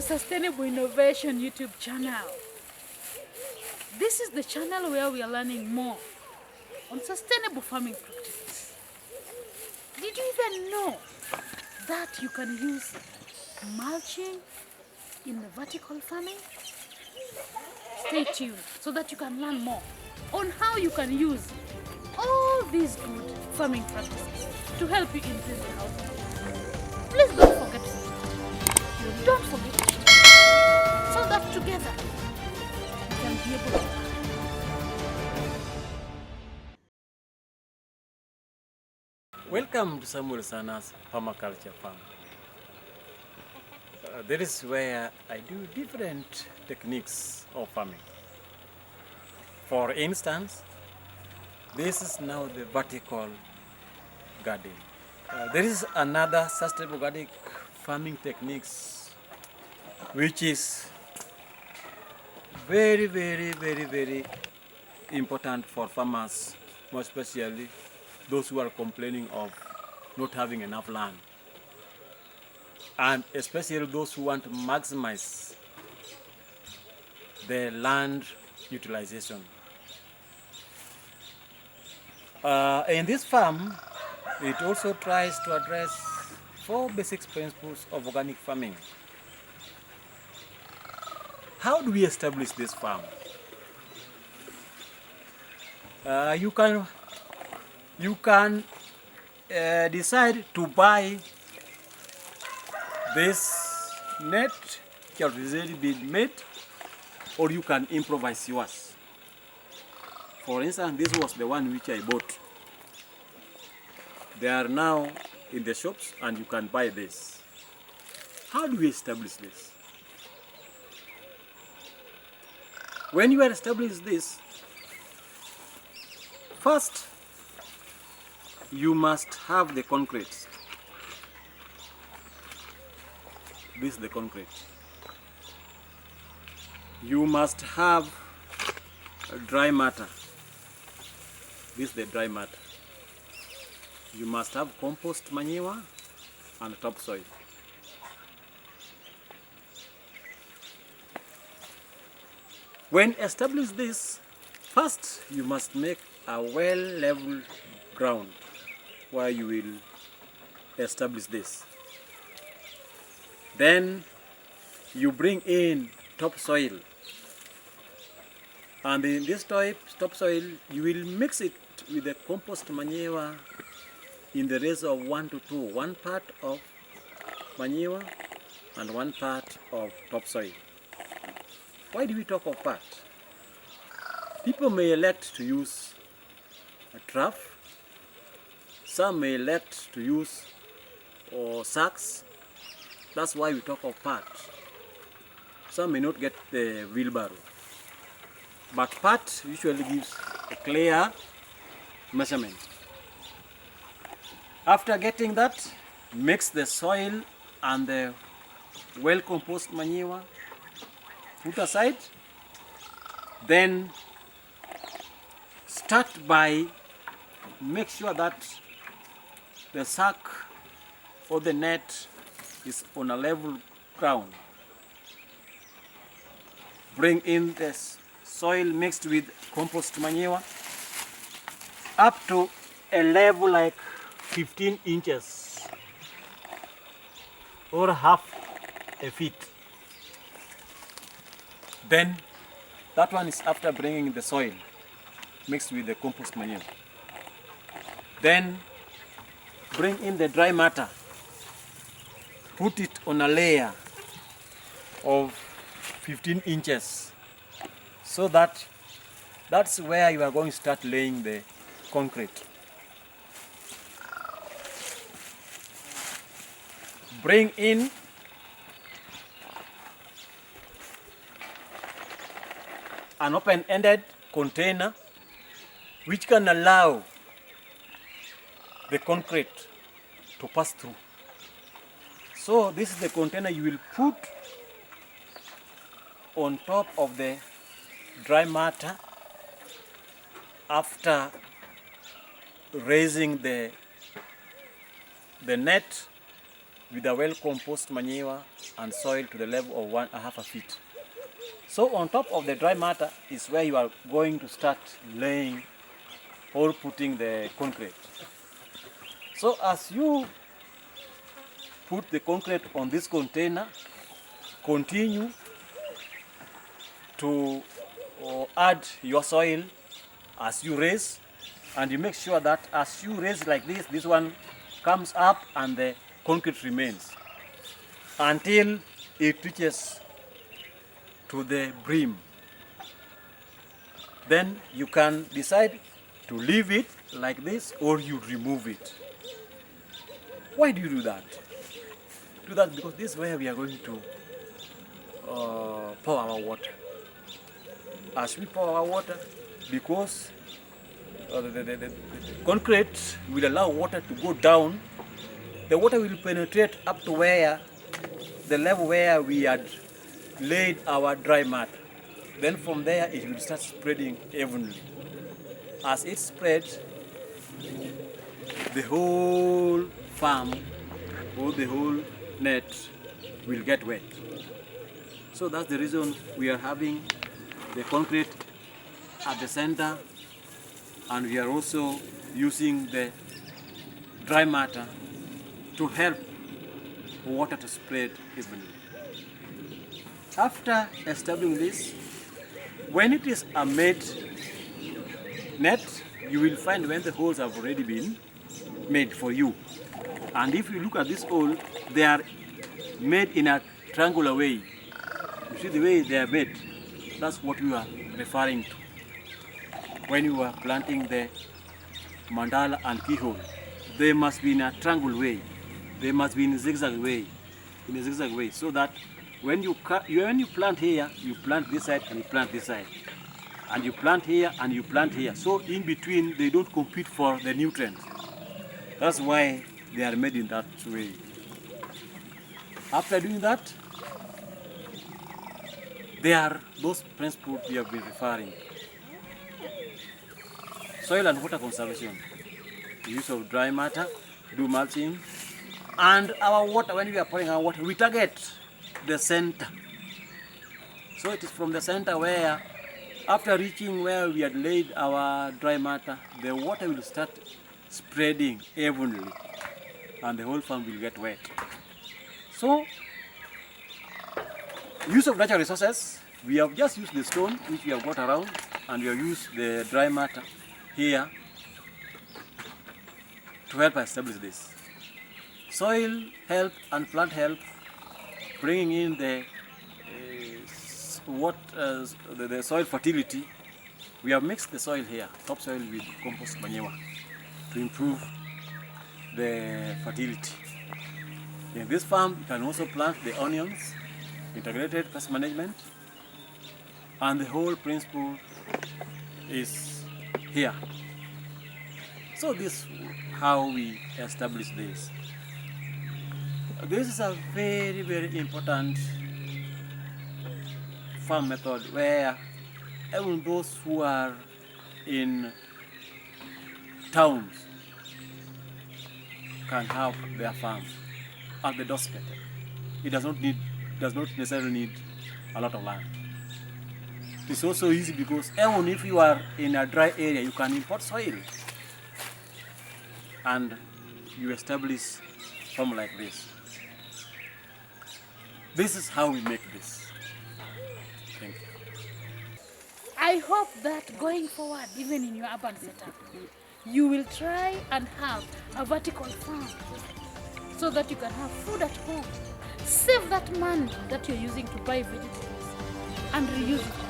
Sustainable Innovation YouTube channel. This is the channel where we are learning more on sustainable farming practices. Did you even know that you can use mulching in the vertical farming? Stay tuned so that you can learn more on how you can use all these good farming practices to help you increase your output. Please don't forget to subscribe. Don't forget to share so that together we can be able to learn. Welcome to Samuel Sana's permaculture farm. That is where I do different techniques of farming. For instance, this is now the vertical garden. There is another sustainable organic farming techniques which is very important for farmers, more especially those who are complaining of not having enough land, and especially those who want to maximize their land utilization. In this farm, it also tries to address 4 basic principles of organic farming. How do we establish this farm? You can decide to buy this net which has already been made, or you can improvise yours. For instance, this was the one which I bought. They are now in the shops and you can buy this. How do we establish this? When you establish this, first you must have the concrete. This is the concrete. You must have dry matter. This is the dry matter. You must have compost manure and topsoil. When establish this, first you must make a well-leveled ground where you will establish this. Then you bring in topsoil, and in this topsoil you will mix it with the compost manure in the ratio of 1 to 2, 1 part of manure and 1 part of topsoil. Why do we talk of part? People may elect to use a trough, some may elect to use sacks. That's why we talk of part. Some may not get the wheelbarrow, but part usually gives a clear measurement. After getting that, mix the soil and the well-composed manure, put aside. Then start by make sure that the sack or the net is on a level ground. Bring in the soil mixed with compost manure up to a level like 15 inches or half a feet. Then that one is after bringing the soil mixed with the compost manure. Then bring in the dry matter, put it on a layer of 15 inches, so that's where you are going to start laying the concrete. Bring in an open-ended container which can allow the concrete to pass through. So this is the container you will put on top of the dry matter after raising the net with a well-composed manure and soil to the level of 1.5 feet. So on top of the dry matter is where you are going to start laying or putting the concrete. So as you put the concrete on this container, continue to add your soil as you raise, and you make sure that as you raise like this one comes up and the concrete remains until it reaches to the brim. Then you can decide to leave it like this or you remove it. Why do you do that? Do that because this is where we are going to pour our water. As we pour our water, because the concrete will allow water to go down, the water will penetrate up to where the level where we had laid our dry matter. Then from there it will start spreading evenly. As it spreads, the whole farm or the whole net will get wet. So that's the reason we are having the concrete at the center, and we are also using the dry matter to help water to spread evenly. After establishing this, when it is a made net, you will find when the holes have already been made for you. And if you look at this hole, they are made in a triangular way. You see the way they are made, that's what we are referring to when you are planting the mandala and keyhole. They must be in a triangle way. They must be in a zigzag way, so that when you plant here, you plant this side and you plant this side, and you plant here and you plant here. So in between, they don't compete for the nutrients. That's why they are made in that way. After doing that, there are those principles we have been referring. Soil and water conservation, the use of dry matter, do mulching, and our water, when we are pouring our water, we target the center. So it is from the center where, after reaching where we had laid our dry matter, the water will start spreading evenly and the whole farm will get wet. So, use of natural resources, we have just used the stone which we have got around, and we have used the dry matter here to help us establish this. Soil health and plant health, bringing in the soil fertility. We have mixed the soil here, topsoil with compost manure, to improve the fertility. In this farm, you can also plant the onions, integrated pest management, and the whole principle is here. So this is how we establish this. This is a very, very important farm method where even those who are in towns can have their farm at the doorstep. It does not necessarily need a lot of land. It's also easy because even if you are in a dry area, you can import soil and you establish farm like this. This is how we make this. Thank you. I hope that going forward, even in your urban setup, you will try and have a vertical farm so that you can have food at home. Save that money that you're using to buy vegetables and reuse it.